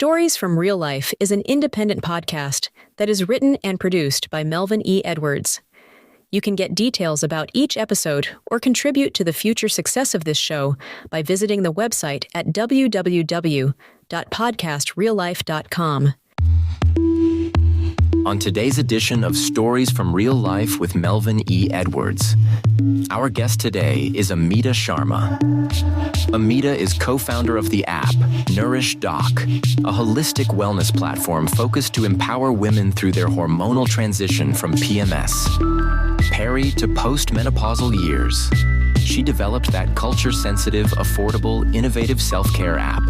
Stories from Real Life is an independent podcast that is written and produced by Melvin E. Edwards. You can get details about each episode or contribute to the future success of this show by visiting the website at www.podcastreallife.com. On today's edition of Stories from Real Life with Melvin E. Edwards, our guest today is Amita Sharma. Amita is co-founder of the app NourishDoc, a holistic wellness platform focused to empower women through their hormonal transition from PMS, peri to postmenopausal years. She developed that culture-sensitive, affordable, innovative self-care app.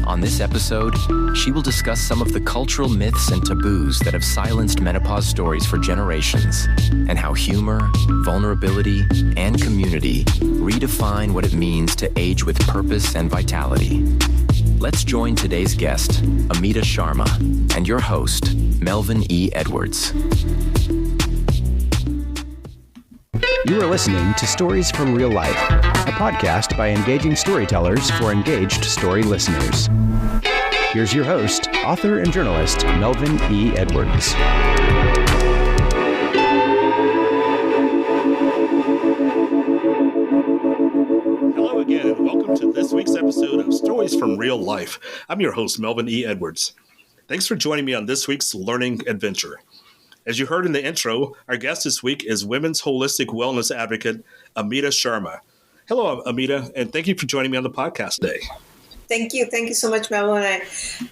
On this episode, she will discuss some of the cultural myths and taboos that have silenced menopause stories for generations, and how humor, vulnerability, and community redefine what it means to age with purpose and vitality. Let's join today's guest, Amita Sharma, and your host, Melvin E. Edwards. You are listening to Stories from Real Life, a podcast by engaging storytellers for engaged story listeners. Here's your host, author and journalist, Melvin E. Edwards. Hello again, and welcome to this week's episode of Stories from Real Life. I'm your host, Melvin E. Edwards. Thanks for joining me on this week's learning adventure. As you heard in the intro, our guest this week is women's holistic wellness advocate, Amita Sharma. Hello, Amita, and thank you for joining me on the podcast today. Thank you. Thank you so much, Melvin. I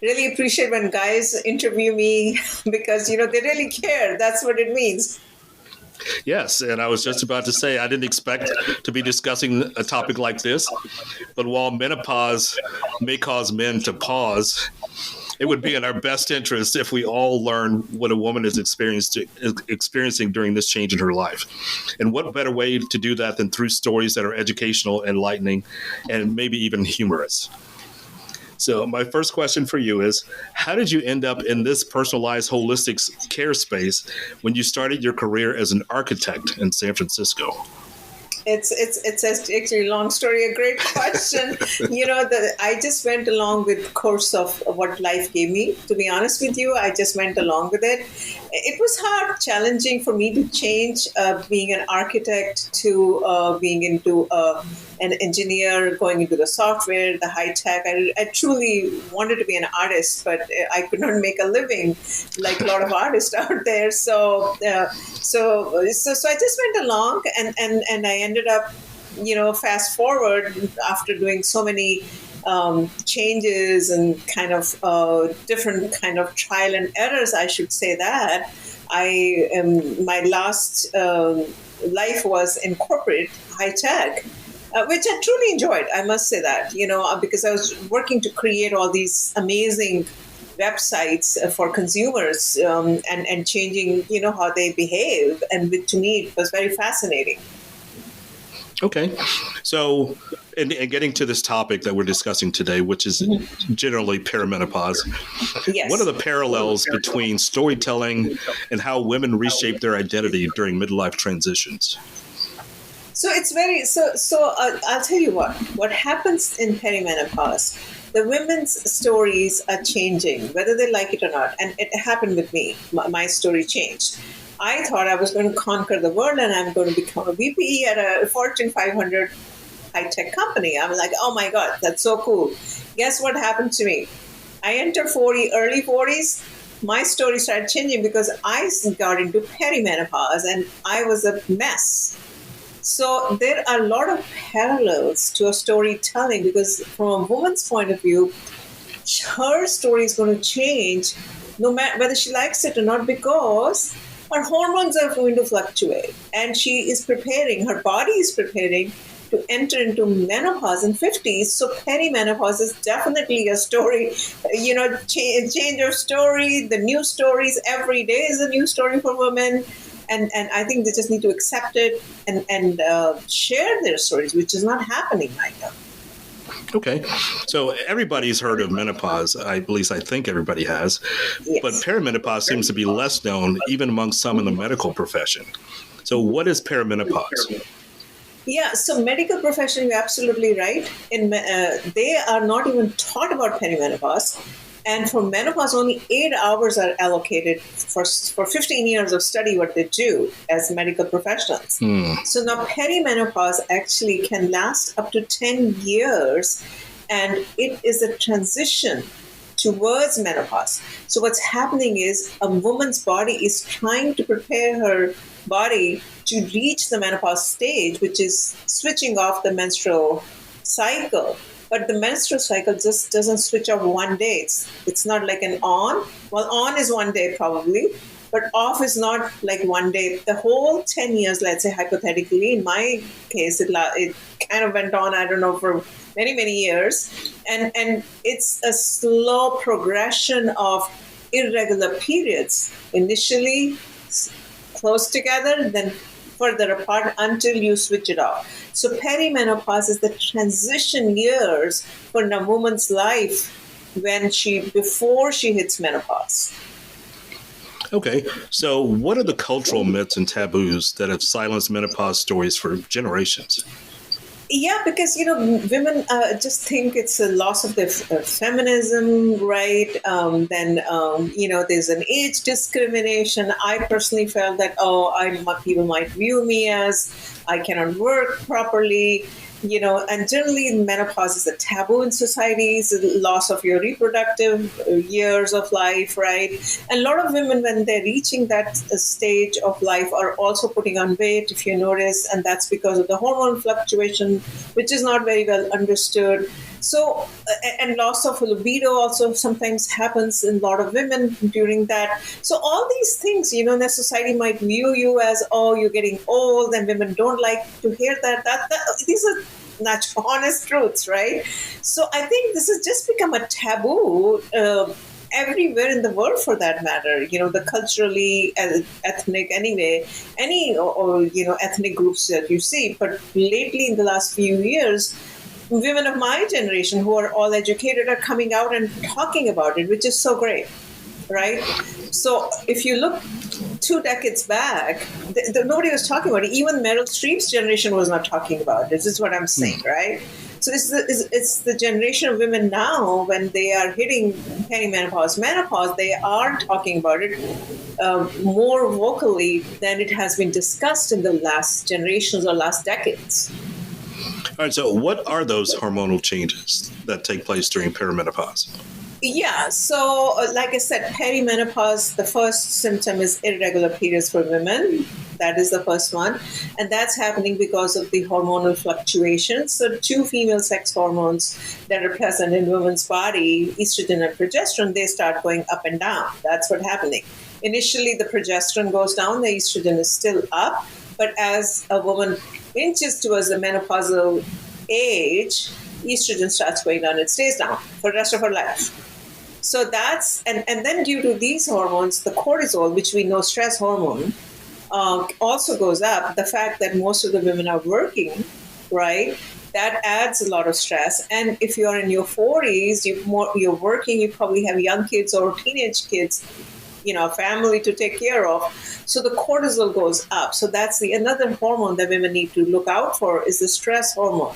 really appreciate when guys interview me because, they really care. That's what it means. Yes, and I was just about to say, I didn't expect to be discussing a topic like this, but while menopause may cause men to pause, it would be in our best interest if we all learn what a woman is experiencing during this change in her life. And what better way to do that than through stories that are educational, enlightening, and maybe even humorous. So my first question for you is, how did you end up in this personalized holistic care space when you started your career as an architect in San Francisco? It's actually a long story, a great question. I just went along with the course of what life gave me. To be honest with you, I just went along with it. It was hard, challenging for me to change being an architect to being into an engineer, going into the software, the high tech. I truly wanted to be an artist, but I could not make a living like a lot of artists out there. So I just went along, and I ended up, fast forward after doing so many changes and kind of different kind of trial and errors, I should say that. My last life was in corporate high tech, which I truly enjoyed. I must say that, because I was working to create all these amazing websites for consumers and changing, how they behave. And to me, it was very fascinating. Okay. So, and getting to this topic that we're discussing today, which is generally perimenopause, yes. What are the parallels between storytelling and how women reshape their identity during midlife transitions? So it's I'll tell you what happens in perimenopause. The women's stories are changing, whether they like it or not. And it happened with me. My story changed. I thought I was going to conquer the world and I'm going to become a VP at a Fortune 500 high-tech company. I'm like, oh my God, that's so cool. Guess what happened to me? I entered early 40s. My story started changing because I got into perimenopause and I was a mess. So there are a lot of parallels to a storytelling because from a woman's point of view, her story is going to change no matter whether she likes it or not because her hormones are going to fluctuate and her body is preparing to enter into menopause in 50s. So perimenopause is definitely a story, change of story, the new stories. Every day is a new story for women. And I think they just need to accept it and share their stories, which is not happening right now. Okay. So everybody's heard of menopause. At least I think everybody has. Yes. But perimenopause seems to be less known even among some in the medical profession. So what is perimenopause? Yeah, so medical profession, you're absolutely right. They are not even taught about perimenopause. And for menopause, only 8 hours are allocated for 15 years of study, what they do as medical professionals. So now perimenopause actually can last up to 10 years, and it is a transition towards menopause. So what's happening is a woman's body is trying to prepare her body to reach the menopause stage, which is switching off the menstrual cycle. But the menstrual cycle just doesn't switch off one day. It's not like an on. Well, on is one day probably, but off is not like one day. The whole 10 years, let's say hypothetically, in my case, it kind of went on, I don't know, for many, many years. And it's a slow progression of irregular periods. Initially close together, then further apart until you switch it off. So perimenopause is the transition years for a woman's life before she hits menopause. Okay, so what are the cultural myths and taboos that have silenced menopause stories for generations? Yeah, because, women just think it's a loss of their feminism, right? Then, there's an age discrimination. I personally felt that, people might view me as I cannot work properly, and generally menopause is a taboo in society. It's the loss of your reproductive years of life, right? And a lot of women, when they're reaching that stage of life, are also putting on weight, if you notice, and that's because of the hormone fluctuation, which is not very well understood. So, and loss of libido also sometimes happens in a lot of women during that. So all these things, the society might view you as, you're getting old, and women don't like to hear that. These are not honest truths, right? So I think this has just become a taboo everywhere in the world, for that matter. The culturally ethnic, anyway, any ethnic groups that you see. But lately, in the last few years, women of my generation who are all educated are coming out and talking about it, which is so great, right? So if you look 2 decades back, nobody was talking about it. Even Meryl Streep's generation was not talking about it. This is what I'm saying, right? So it's the generation of women now, when they are hitting perimenopause, menopause, they are talking about it more vocally than it has been discussed in the last generations or last decades. All right, so what are those hormonal changes that take place during perimenopause? Yeah, so like I said, perimenopause, the first symptom is irregular periods for women. That is the first one. And that's happening because of the hormonal fluctuations. So 2 female sex hormones that are present in women's body, estrogen and progesterone, they start going up and down. That's what's happening. Initially, the progesterone goes down, the estrogen is still up. But as a woman inches towards the menopausal age, estrogen starts going down. It stays down for the rest of her life. So that's, and then due to these hormones, the cortisol, which we know stress hormone, also goes up. The fact that most of the women are working, right, that adds a lot of stress. And if you're in your 40s, you're working, you probably have young kids or teenage kids, a family to take care of. So the cortisol goes up. So that's another hormone that women need to look out for, is the stress hormone.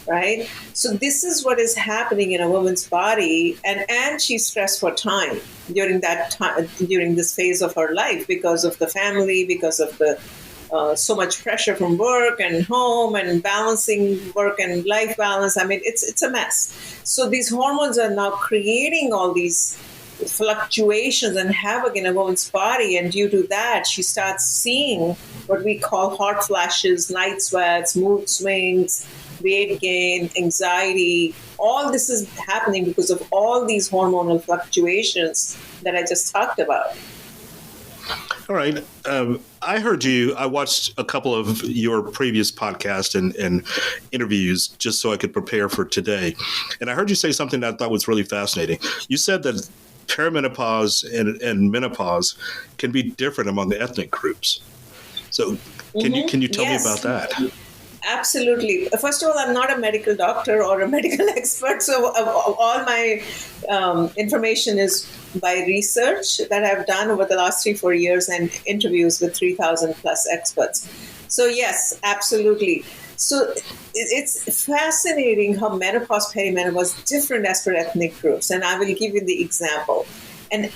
Right? So this is what is happening in a woman's body, and she's stressed for time during this phase of her life, because of the family, because of the so much pressure from work and home and balancing work and life balance. I mean, it's a mess. So these hormones are now creating all these fluctuations and havoc in a woman's body, and due to that, she starts seeing what we call hot flashes, night sweats, mood swings, weight gain, anxiety. All this is happening because of all these hormonal fluctuations that I just talked about. All right. I watched a couple of your previous podcasts and interviews just so I could prepare for today. And I heard you say something that I thought was really fascinating. You said that perimenopause and menopause can be different among the ethnic groups. So can you tell me about that? Absolutely. First of all, I'm not a medical doctor or a medical expert, so all my information is by research that I've done over the last 3-4 years and interviews with 3,000 plus experts. So yes, absolutely. So it's fascinating how menopause, perimenopause different as per ethnic groups. And I will give you the example. And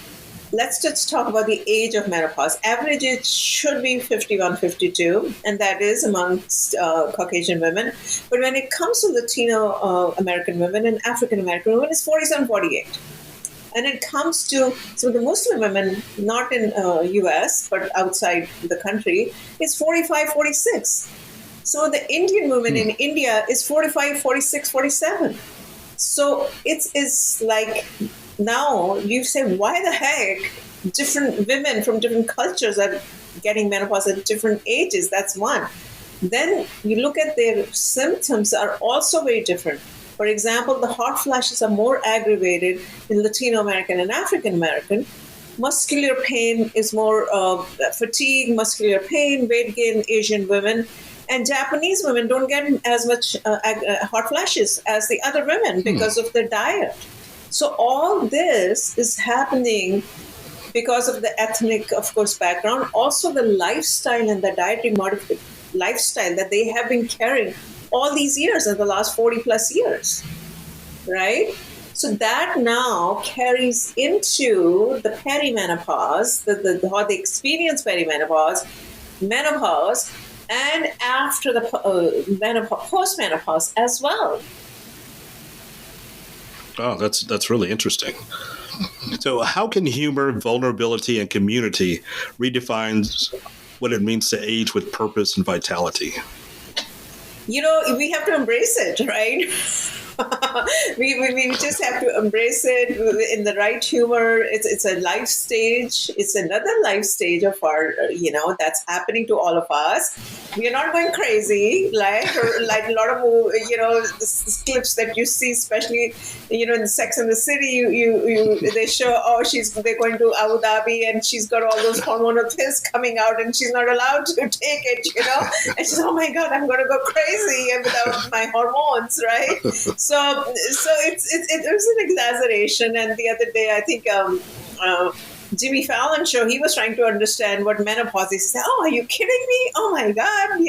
let's just talk about the age of menopause. Average age should be 51, 52, and that is amongst Caucasian women. But when it comes to Latino American women and African American women, it's 47, 48. And it comes to some of the Muslim women, not in U.S., but outside the country, it's 45, 46. So the Indian women in India is 45, 46, 47. So it's like now you say, why the heck different women from different cultures are getting menopause at different ages? That's one. Then you look at their symptoms are also very different. For example, the hot flashes are more aggravated in Latino American and African American. Muscular pain is more fatigue, muscular pain, weight gain, Asian women. And Japanese women don't get as much hot flashes as the other women because of their diet. So all this is happening because of the ethnic, of course, background. Also the lifestyle and the dietary lifestyle that they have been carrying all these years in the last 40 plus years, right? So that now carries into the perimenopause, how they experience perimenopause, menopause, and after the postmenopause as well. Oh, that's really interesting. So how can humor, vulnerability, and community redefine what it means to age with purpose and vitality? You know, we have to embrace it, right? we just have to embrace it in the right humor. It's a life stage. It's another life stage of our, that's happening to all of us. We are not going crazy, like a lot of, the clips that you see, especially, in Sex and the City, they show, they're going to Abu Dhabi and she's got all those hormonal pills coming out and she's not allowed to take it, and she's, oh my God, I'm going to go crazy without my hormones, right? So it was an exaggeration. And the other day, I think Jimmy Fallon show, he was trying to understand what menopause is. He said, oh, are you kidding me? Oh my God,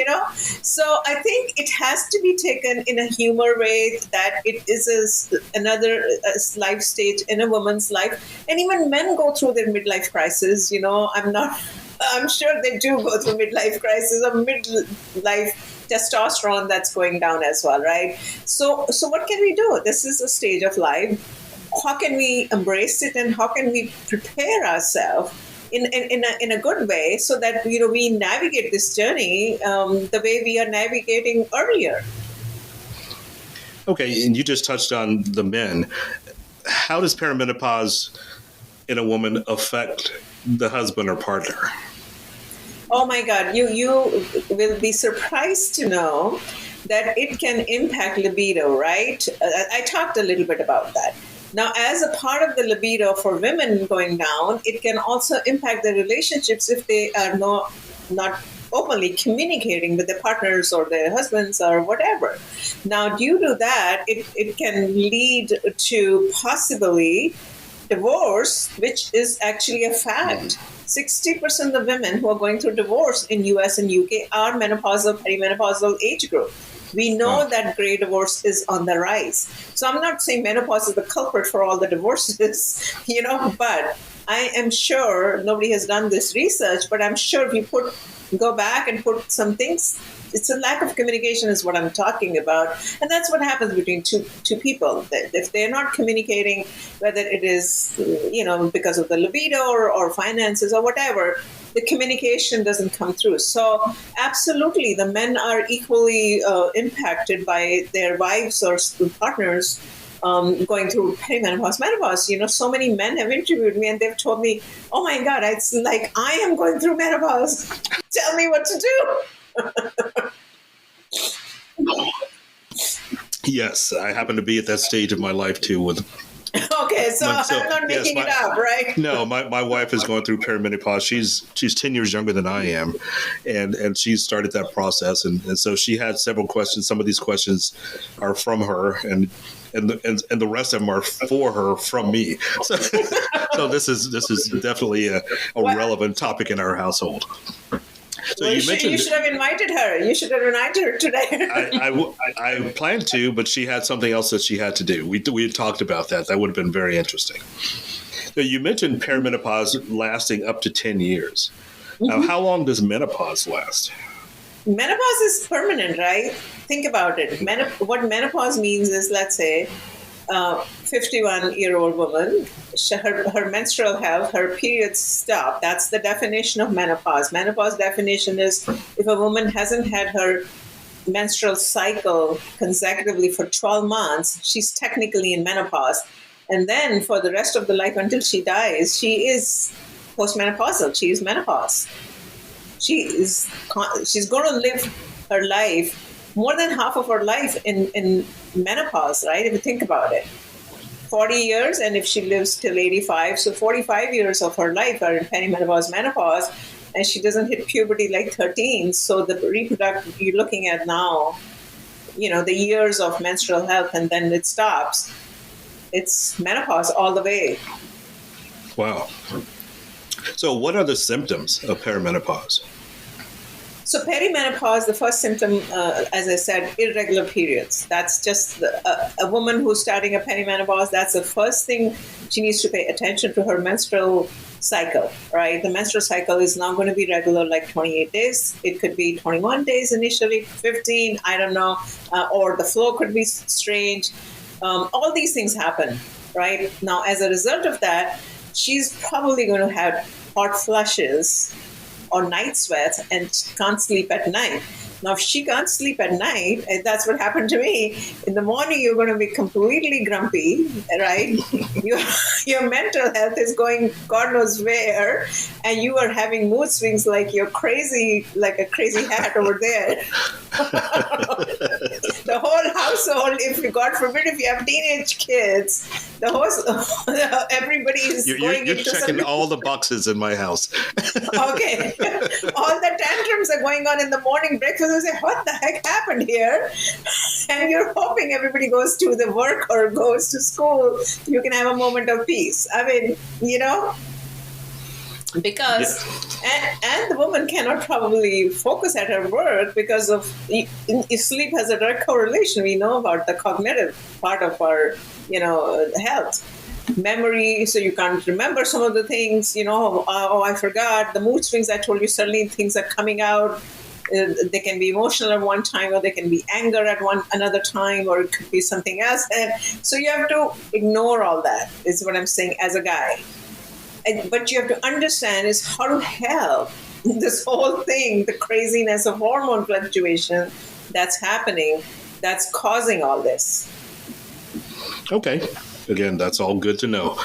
So I think it has to be taken in a humor way, that it is another life stage in a woman's life. And even men go through their midlife crisis. I'm sure they do go through midlife crisis or midlife testosterone that's going down as well, right? So what can we do? This is a stage of life. How can we embrace it, and how can we prepare ourselves in a good way so that we navigate this journey the way we are navigating earlier? Okay, and you just touched on the men. How does perimenopause in a woman affect the husband or partner? Oh my God, you will be surprised to know that it can impact libido, right? I talked a little bit about that. Now, as a part of the libido for women going down, it can also impact their relationships if they are not openly communicating with their partners or their husbands or whatever. Now, due to that, it can lead to possibly divorce, which is actually a fact. 60% of women who are going through divorce in US and UK are menopausal, perimenopausal age group. We know that gray divorce is on the rise. So I'm not saying menopause is the culprit for all the divorces, but I am sure, nobody has done this research, but I'm sure if you go back and put some things, it's a lack of communication is what I'm talking about. And that's what happens between two people. If they're not communicating, whether it is, because of the libido or finances or whatever, the communication doesn't come through. So absolutely, the men are equally impacted by their wives or partners going through perimenopause, menopause. So many men have interviewed me and they've told me, oh my God, it's like I am going through menopause. Tell me what to do. Yes, I happen to be at that stage of my life too. Okay, so I'm not making it up, right? No, my wife is going through perimenopause. She's 10 years younger than I am, and she started that process, and so she had several questions. Some of these questions are from her, and the rest of them are for her from me. So this is definitely a relevant topic in our household. So Well, you mentioned you should have invited her. You should have invited her today. I planned to, but she had something else that she had to do. We had talked about that. That would have been very interesting. So you mentioned perimenopause lasting up to 10 years. Now, how long does menopause last? Menopause is permanent, right? Think about it. What menopause means is, let's say, 51-year-old woman, her menstrual health, her periods stop. That's the definition of menopause. Menopause definition is if a woman hasn't had her menstrual cycle consecutively for 12 months, she's technically in menopause. And then for the rest of the life until she dies, she is postmenopausal. She is menopause. She's going to live her life, more than half of her life in menopause, right? If you think about it. 40 years, and if she lives till 85, so 45 years of her life are in perimenopause, menopause, and she doesn't hit puberty like 13. So the reproductive you're looking at now, the years of menstrual health, and then it stops. It's menopause all the way. Wow. So what are the symptoms of perimenopause? So perimenopause, the first symptom, as I said, irregular periods. That's just a woman who's starting a perimenopause. That's the first thing she needs to pay attention to, her menstrual cycle, right? The menstrual cycle is not going to be regular like 28 days. It could be 21 days initially, 15, I don't know, or the flow could be strange. All these things happen, right? Now, as a result of that, she's probably going to have hot flushes or night sweats and can't sleep at night. Now, if she can't sleep at night, and that's what happened to me, in the morning you're going to be completely grumpy, right? Your mental health is going God knows where, and you are having mood swings like you're crazy, like a crazy hat over there. The whole household, God forbid, if you have teenage kids, everybody is going you're into checking all the boxes in my house. Okay. All the tantrums are going on in the morning breakfast. I say, what the heck happened here? And you're hoping everybody goes to the work or goes to school. You can have a moment of peace. I mean, because, and the woman cannot probably focus at her work because of if sleep has a direct correlation. We know about the cognitive part of our, health. Memory, so you can't remember some of the things, I forgot. The mood swings, I told you, suddenly things are coming out. They can be emotional at one time, or they can be anger at another time, or it could be something else. And so you have to ignore all that, is what I'm saying as a guy. But you have to understand is how to help this whole thing, the craziness of hormone fluctuation that's happening, that's causing all this. Okay. Again, that's all good to know.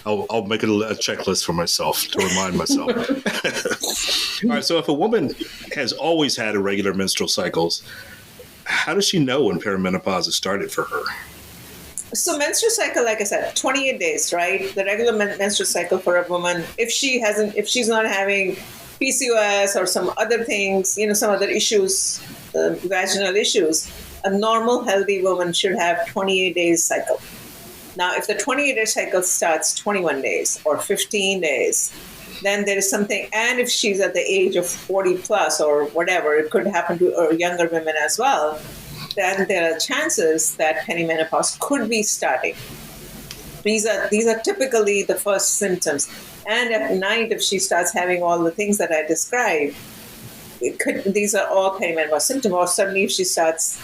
I'll make it a checklist for myself to remind myself. All right. So if a woman has always had irregular menstrual cycles, how does she know when perimenopause has started for her? So menstrual cycle, like I said, 28 days, right? The regular menstrual cycle for a woman, if she's not having PCOS or some other things, some other issues, vaginal issues, a normal, healthy woman should have 28 days cycle. Now, if the 28-day cycle starts 21 days or 15 days, then there is something, and if she's at the age of 40 plus or whatever, it could happen to younger women as well, then there are chances that perimenopause could be starting. These are typically the first symptoms. And at night, if she starts having all the things that I described, these are all perimenopause symptoms. Or suddenly if she starts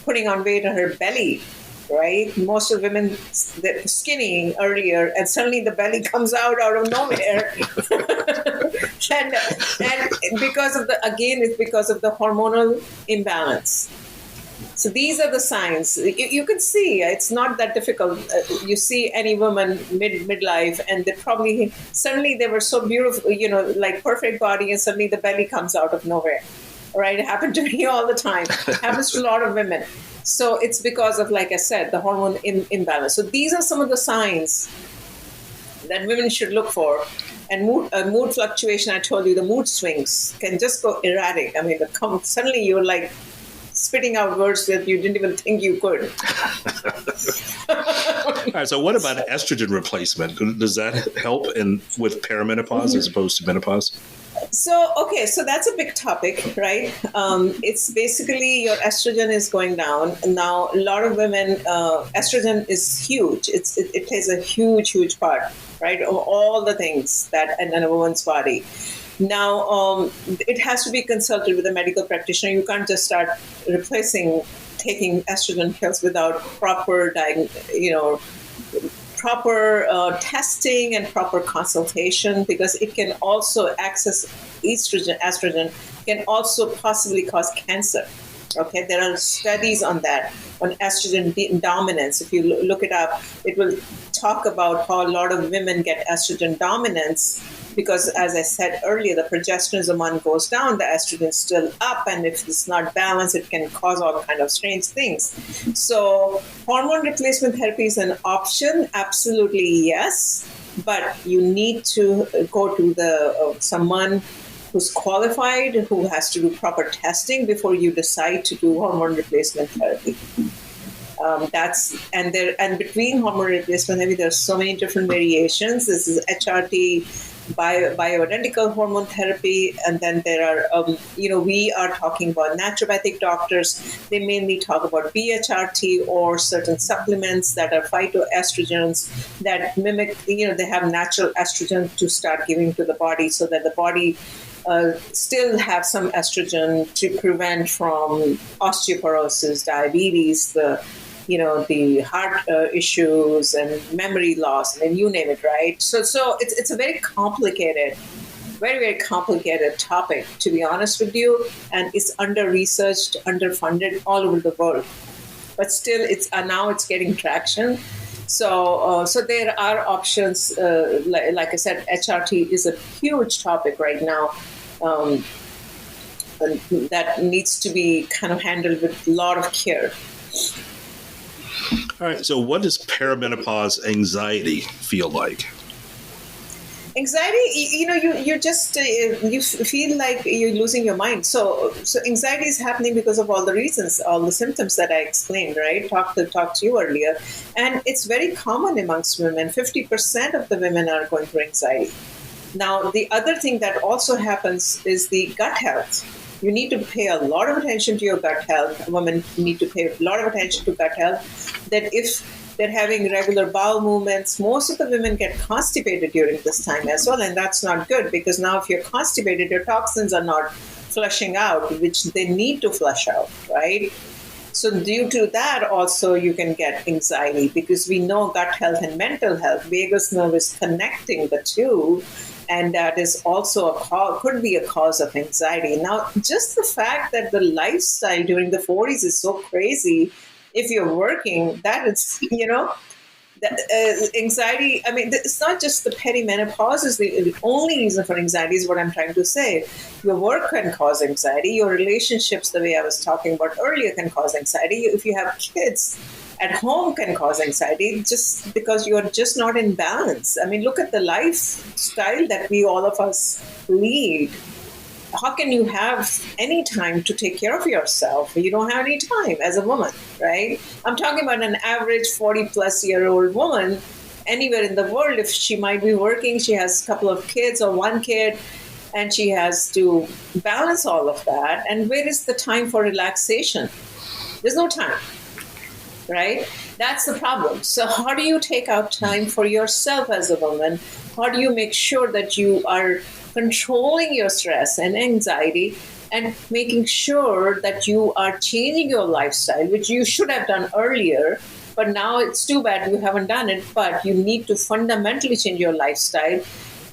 putting on weight on her belly, right? Most of women, they're skinny earlier, and suddenly the belly comes out of nowhere. and because of it's because of the hormonal imbalance. So these are the signs. You can see it's not that difficult. You see any woman midlife, and suddenly they were so beautiful, like perfect body, and suddenly the belly comes out of nowhere. Right? It happened to me all the time. It happens to a lot of women. So it's because of, like I said, the hormone imbalance. So these are some of the signs that women should look for. And mood fluctuation, I told you, the mood swings can just go erratic. I mean, suddenly you're like spitting out words that you didn't even think you could. All right. So what about estrogen replacement? Does that help with perimenopause as opposed to menopause? So that's a big topic, right? It's basically your estrogen is going down. Now, a lot of women, estrogen is huge. It plays a huge part, right? Of all the things that in a woman's body. Now, it has to be consulted with a medical practitioner. You can't just start taking estrogen pills without proper testing and proper consultation, because it can also access estrogen can also possibly cause cancer. Okay, there are studies on that, on estrogen dominance. If you look it up, it will talk about how a lot of women get estrogen dominance because, as I said earlier, the progesterone hormone goes down, the estrogen is still up, and if it's not balanced, it can cause all kind of strange things. So hormone replacement therapy is an option, absolutely yes, but you need to go to someone who's qualified, who has to do proper testing before you decide to do hormone replacement therapy. And between hormone replacement therapy, there's so many different variations. This is HRT, bioidentical hormone therapy, and then there are, we are talking about naturopathic doctors. They mainly talk about BHRT or certain supplements that are phytoestrogens that mimic, they have natural estrogen to start giving to the body so that the body still have some estrogen to prevent from osteoporosis, diabetes, the heart issues and memory loss, and you name it, right? So it's a very complicated, very complicated topic, to be honest with you, and it's under-researched, underfunded all over the world. But still, now it's getting traction. So there are options. Like I said, HRT is a huge topic right now. That needs to be kind of handled with a lot of care. All right. So what does perimenopause anxiety feel like? Anxiety, you just you feel like you're losing your mind. So anxiety is happening because of all the reasons, all the symptoms that I explained, right? Talked to you earlier, and it's very common amongst women. 50% of the women are going through anxiety. Now, the other thing that also happens is the gut health. You need to pay a lot of attention to your gut health. Women need to pay a lot of attention to gut health. That if they're having regular bowel movements, most of the women get constipated during this time as well, and that's not good, because now if you're constipated, your toxins are not flushing out, which they need to flush out, right? So due to that, also you can get anxiety, because we know gut health and mental health, vagus nerve is connecting the two, and that is also could be a cause of anxiety. Now, just the fact that the lifestyle during the 40s is so crazy, if you're working, that is, anxiety. I mean, it's not just the perimenopause is the only reason for anxiety, is what I'm trying to say. Your work can cause anxiety. Your relationships, the way I was talking about earlier, can cause anxiety. If you have kids at home, can cause anxiety just because you're just not in balance. I mean, look at the lifestyle that all of us lead. How can you have any time to take care of yourself? You don't have any time as a woman, right? I'm talking about an average 40-plus-year-old woman anywhere in the world. If she might be working, she has a couple of kids or one kid, and she has to balance all of that. And where is the time for relaxation? There's no time, right? That's the problem. So how do you take out time for yourself as a woman? How do you make sure that you are controlling your stress and anxiety and making sure that you are changing your lifestyle, which you should have done earlier, but now it's too bad you haven't done it, but you need to fundamentally change your lifestyle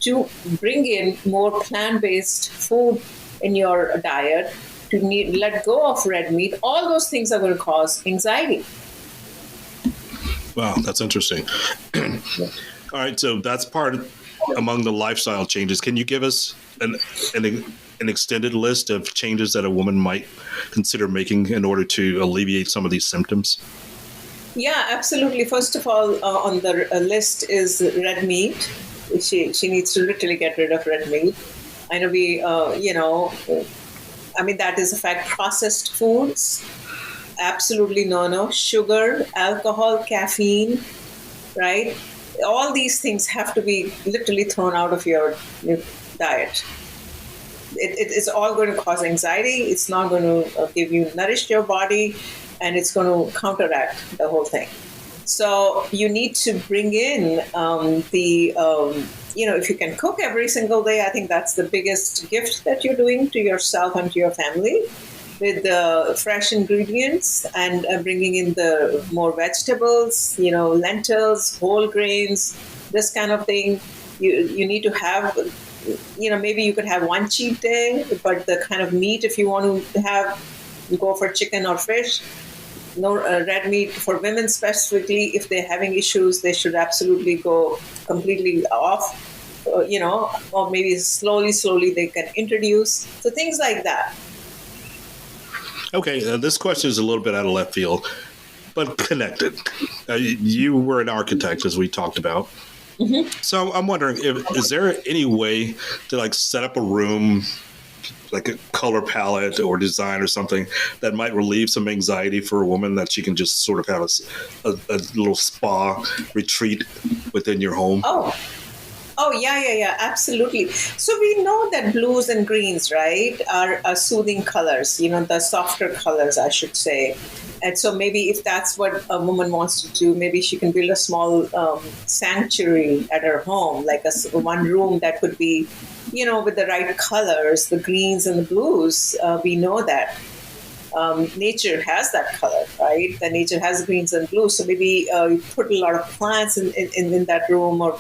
to bring in more plant-based food in your diet, to let go of red meat. All those things are going to cause anxiety. Wow, that's interesting. All right, so that's part among the lifestyle changes. Can you give us an extended list of changes that a woman might consider making in order to alleviate some of these symptoms? Yeah, absolutely. First of all, on the list is red meat. She needs to literally get rid of red meat. I know that is a fact. Processed foods, absolutely no. Sugar, alcohol, caffeine, right? All these things have to be literally thrown out of your diet. It is all going to cause anxiety. It's not going to give you nourish your body, and it's going to counteract the whole thing. So you need to bring in if you can cook every single day, I think that's the biggest gift that you're doing to yourself and to your family, with the fresh ingredients and bringing in the more vegetables, lentils, whole grains, this kind of thing. You need to have, maybe you could have one cheat day, but the kind of meat, if you want to have, go for chicken or fish. No red meat for women specifically. If they're having issues, they should absolutely go completely off, or maybe slowly they can introduce. So things like that. Okay, this question is a little bit out of left field, but connected. You were an architect, as we talked about. Mm-hmm. So I'm wondering, is there any way to set up a room, like a color palette or design or something that might relieve some anxiety for a woman, that she can just sort of have a little spa retreat within your home? Oh, yeah, absolutely. So we know that blues and greens, right, are soothing colors, the softer colors, I should say. And so maybe if that's what a woman wants to do, maybe she can build a small sanctuary at her home, like one room that could be, with the right colors, the greens and the blues. We know that nature has that color, right? The nature has greens and blues. So maybe you put a lot of plants in that room, or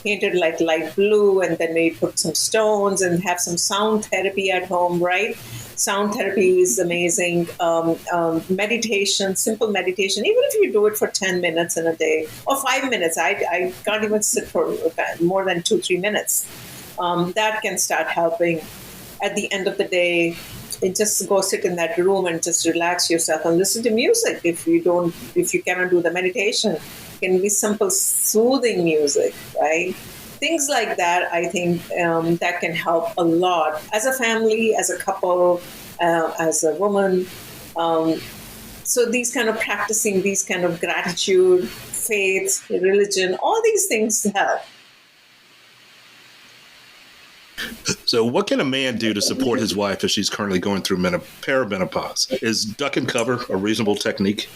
painted like light blue, and then maybe put some stones and have some sound therapy at home, right? Sound therapy is amazing. Meditation, simple meditation, even if you do it for 10 minutes in a day or 5 minutes, I can't even sit for more than 2-3 minutes. That can start helping. At the end of the day, just go sit in that room and just relax yourself and listen to music. If you cannot do the meditation, it can be simple, soothing music, right? Things like that, I think that can help a lot as a family, as a couple, as a woman. So these kind of practicing, these kind of gratitude, faith, religion, all these things help. So what can a man do to support his wife if she's currently going through perimenopause? Is duck and cover a reasonable technique?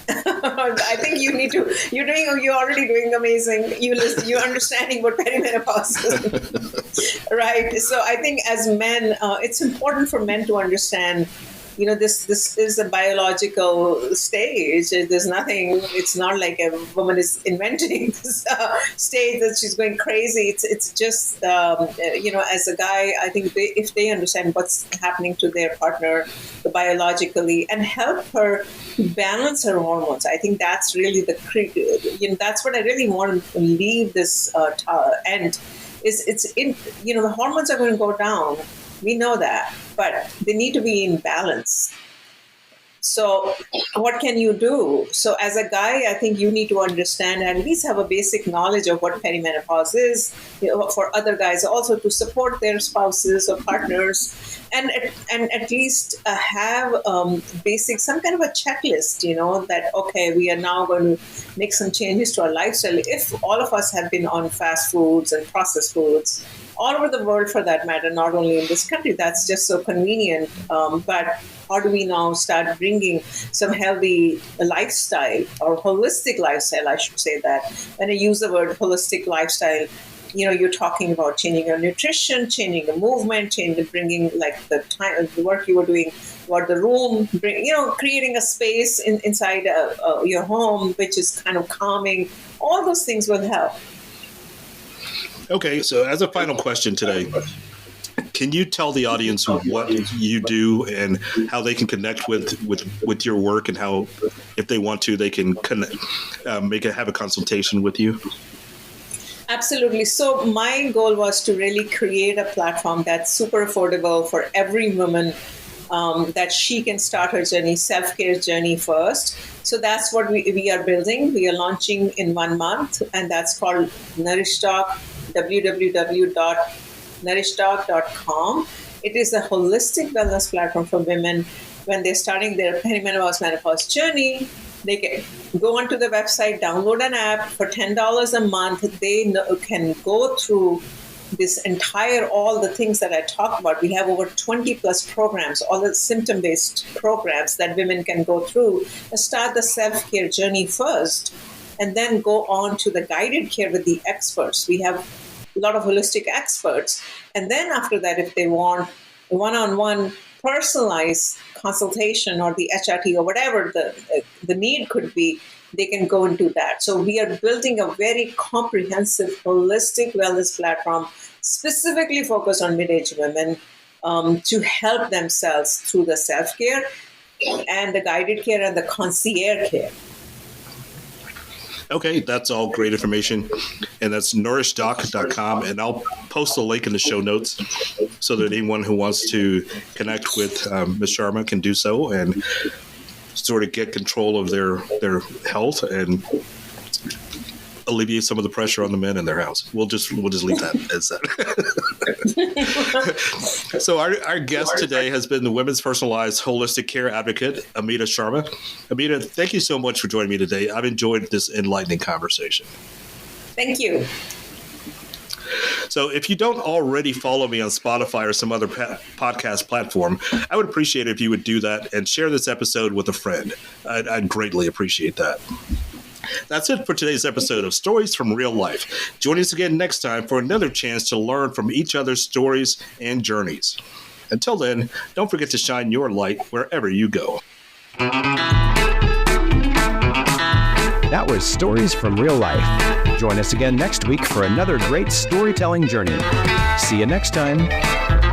I think you're already doing amazing. You're understanding what perimenopause is, right? So I think as men, it's important for men to understand, this is a biological stage. There's nothing, it's not like a woman is inventing this stage that she's going crazy. It's just, as a guy, I think if they understand what's happening to their partner biologically and help her balance her hormones, I think that's really that's what I really want to leave this end. The hormones are going to go down. We know that, but they need to be in balance. So what can you do? So as a guy, I think you need to understand and at least have a basic knowledge of what perimenopause is, for other guys also, to support their spouses or partners, and at least have some kind of a checklist, that, okay, we are now going to make some changes to our lifestyle. If all of us have been on fast foods and processed foods, all over the world for that matter, not only in this country, that's just so convenient. But how do we now start bringing some healthy lifestyle, or holistic lifestyle, I should say that. When I use the word holistic lifestyle, you're talking about changing your nutrition, changing the movement, bringing like the time, the work you were doing, or the room, creating a space inside your home, which is kind of calming. All those things will help. Okay, so as a final question today, can you tell the audience what you do and how they can connect with your work, and how, if they want to, they can connect, have a consultation with you? Absolutely. So my goal was to really create a platform that's super affordable for every woman, that she can start her journey, self-care journey first. So that's what we are building. We are launching in 1 month, and that's called NourishDoc, www.NourishDoc.com. It is a holistic wellness platform for women when they're starting their menopause journey. They can go onto the website, download an app for $10 a month. They can go through all the things that I talk about. We have over 20 plus programs, all the symptom-based programs that women can go through. Start the self-care journey first, and then go on to the guided care with the experts. We have a lot of holistic experts. And then after that, if they want one-on-one personalized consultation or the HRT or whatever the need could be, they can go and do that. So we are building a very comprehensive, holistic wellness platform specifically focused on mid-age women to help themselves through the self-care and the guided care and the concierge care. Okay, that's all great information. And that's NourishDoc.com. And I'll post a link in the show notes so that anyone who wants to connect with Ms. Sharma can do so and sort of get control of their health and alleviate some of the pressure on the men in their house. We'll just leave that as that. So our guest today has been the women's personalized holistic care advocate, Amita Sharma. Amita, thank you so much for joining me today. I've enjoyed this enlightening conversation. Thank you. So if you don't already follow me on Spotify or some other podcast platform, I would appreciate it if you would do that and share this episode with a friend. I'd greatly appreciate that. That's it for today's episode of Stories from Real Life. Join us again next time for another chance to learn from each other's stories and journeys. Until then, don't forget to shine your light wherever you go. That was Stories from Real Life. Join us again next week for another great storytelling journey. See you next time.